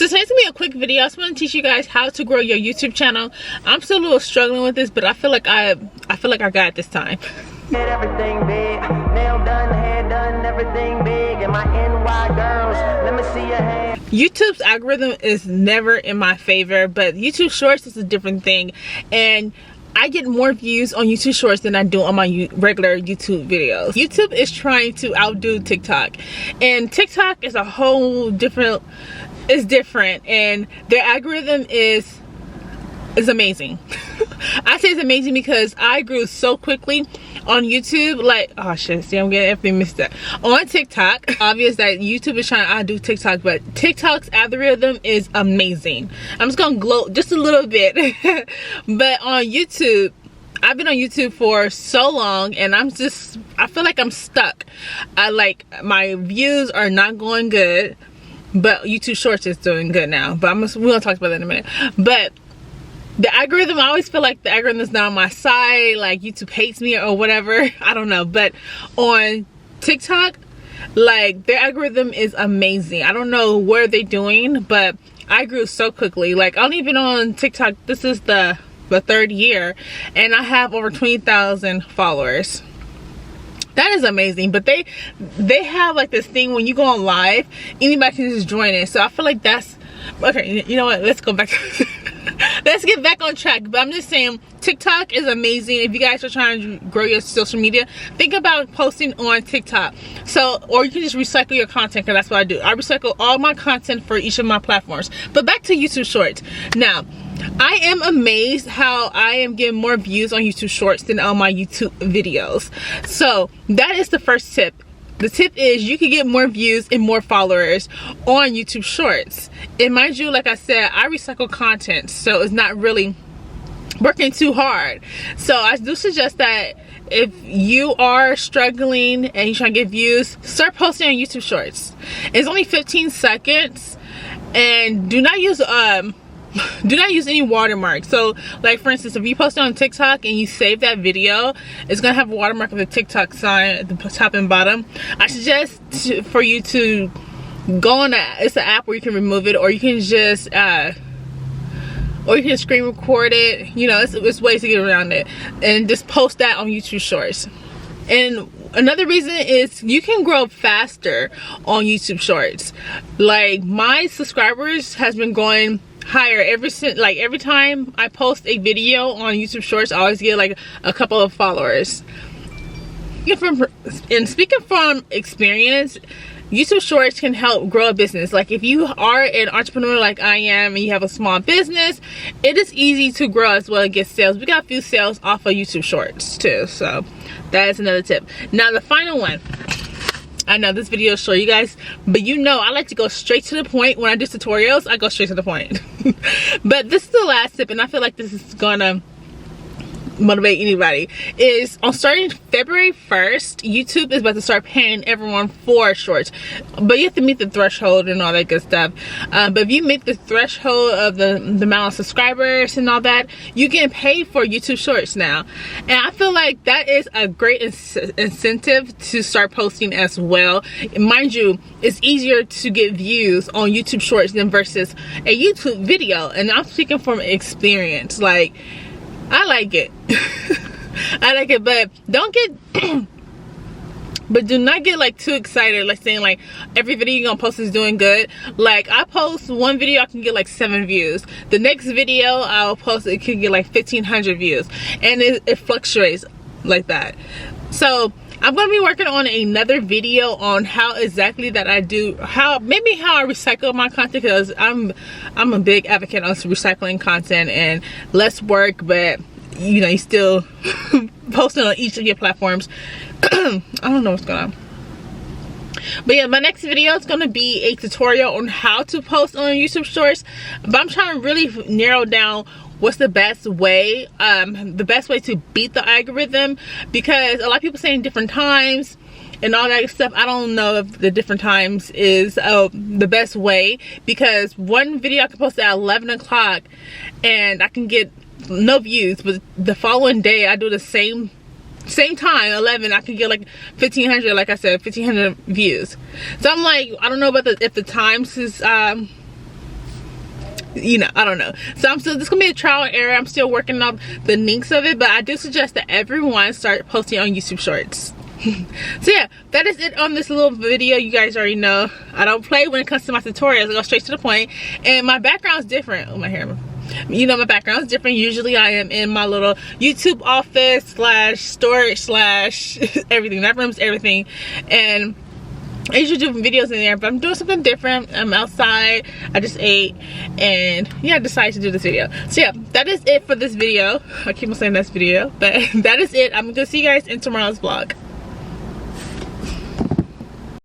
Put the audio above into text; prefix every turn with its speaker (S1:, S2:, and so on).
S1: So today's gonna be a quick video. I just want to teach you guys how to grow your YouTube channel. I'm still a little struggling with this, but I feel like I got it this time.
S2: Get everything big, nail done, hair done, everything big. And my NY girls, let me see your hand.
S1: YouTube's algorithm is never in my favor, but YouTube Shorts is a different thing, and I get more views on YouTube Shorts than I do on my regular YouTube videos. YouTube is trying to outdo TikTok, and TikTok is a whole different. It's different, and their algorithm is amazing. I say it's amazing because I grew so quickly on YouTube. Like, oh shit, see, I'm getting everything mixed up. On TikTok, obvious that YouTube is trying to outdo TikTok, but TikTok's algorithm is amazing. I'm just gonna gloat just a little bit. But on YouTube, I've been on YouTube for so long, and I feel like I'm stuck. My views are not going good, but YouTube Shorts is doing good now. But we're gonna talk about that in a minute. But the algorithm, I always feel like the algorithm is not on my side, like YouTube hates me or whatever. I don't know. But on TikTok, like, their algorithm is amazing. I don't know what they're doing, but I grew so quickly. Like, I'm even on TikTok, this is the third year, and I have over 20,000 followers. That is amazing. But they have like this thing when you go on live, anybody can just join it. So I feel like that's okay. You know what, let's go back. Let's get back on track. But I'm just saying, TikTok is amazing. If you guys are trying to grow your social media, think about posting on TikTok. Or you can just recycle your content, because that's what I do. I recycle all my content for each of my platforms. But back to YouTube Shorts. Now, I am amazed how I am getting more views on YouTube Shorts than on my YouTube videos. So that is the first tip. The tip is you can get more views and more followers on YouTube Shorts. And mind you, like I said, I recycle content, so it's not really working too hard. So I do suggest that if you are struggling and you're trying to get views, start posting on YouTube Shorts. It's only 15 seconds, and do not use any watermark. So like, for instance, if you post it on TikTok and you save that video, it's gonna have a watermark of the TikTok sign at the top and bottom. I suggest for you to go on it's an app where you can remove it, or you can just screen record it. You know, it's ways to get around it, and just post that on YouTube Shorts. And another reason is you can grow faster on YouTube Shorts. Like, my subscribers has been going higher every time I post a video on YouTube Shorts. I always get like a couple of followers. And speaking from experience, YouTube Shorts can help grow a business. Like, if you are an entrepreneur like I am and you have a small business, it is easy to grow as well and get sales. We got a few sales off of YouTube Shorts too, so that is another tip. Now the final one. I know this video is short, you guys, but you know I like to go straight to the point. When I do tutorials, I go straight to the point. But this is the last tip, and I feel like this is gonna motivate anybody. Is on starting February 1st, YouTube is about to start paying everyone for Shorts, but you have to meet the threshold and all that good stuff. But if you meet the threshold of the amount of subscribers and all that, you get paid for YouTube Shorts now. And I feel like that is a great incentive to start posting as well. And mind you, it's easier to get views on YouTube Shorts than versus a YouTube video. And I'm speaking from experience. Like, I like it. I like it, but do not get like too excited, like saying like every video you're gonna post is doing good. Like, I post one video, I can get like 7 views. The next video I'll post, it can get like 1,500 views, and it fluctuates like that. So I'm gonna be working on another video on how exactly that I do, how I recycle my content, because I'm a big advocate on recycling content and less work, but you know, you still posting on each of your platforms. I don't know what's going on. But yeah, my next video is going to be a tutorial on how to post on YouTube Shorts. But I'm trying to really narrow down what's the best way to beat the algorithm, because a lot of people saying different times and all that stuff. I don't know if the different times is the best way, because one video I can post at 11 o'clock and I can get no views, but the following day I do the same time, 11, I can get like 1,500, like I said, 1,500 views. So I'm like, I don't know about if the times is you know, I don't know. So I'm still, this is gonna be a trial and error. I'm still working on the kinks of it, but I do suggest that everyone start posting on YouTube Shorts. So yeah, that is it on this little video. You guys already know I don't play when it comes to my tutorials. I go straight to the point, and my background is different. Oh, my hair, you know, my background is different. Usually I am in my little YouTube office slash storage slash everything. That room's everything, and I usually do videos in there, but I'm doing something different. I'm outside, I just ate, and yeah, I decided to do this video. So yeah, that is it for this video. I keep on saying this video, but that is it. I'm gonna see you guys in tomorrow's vlog.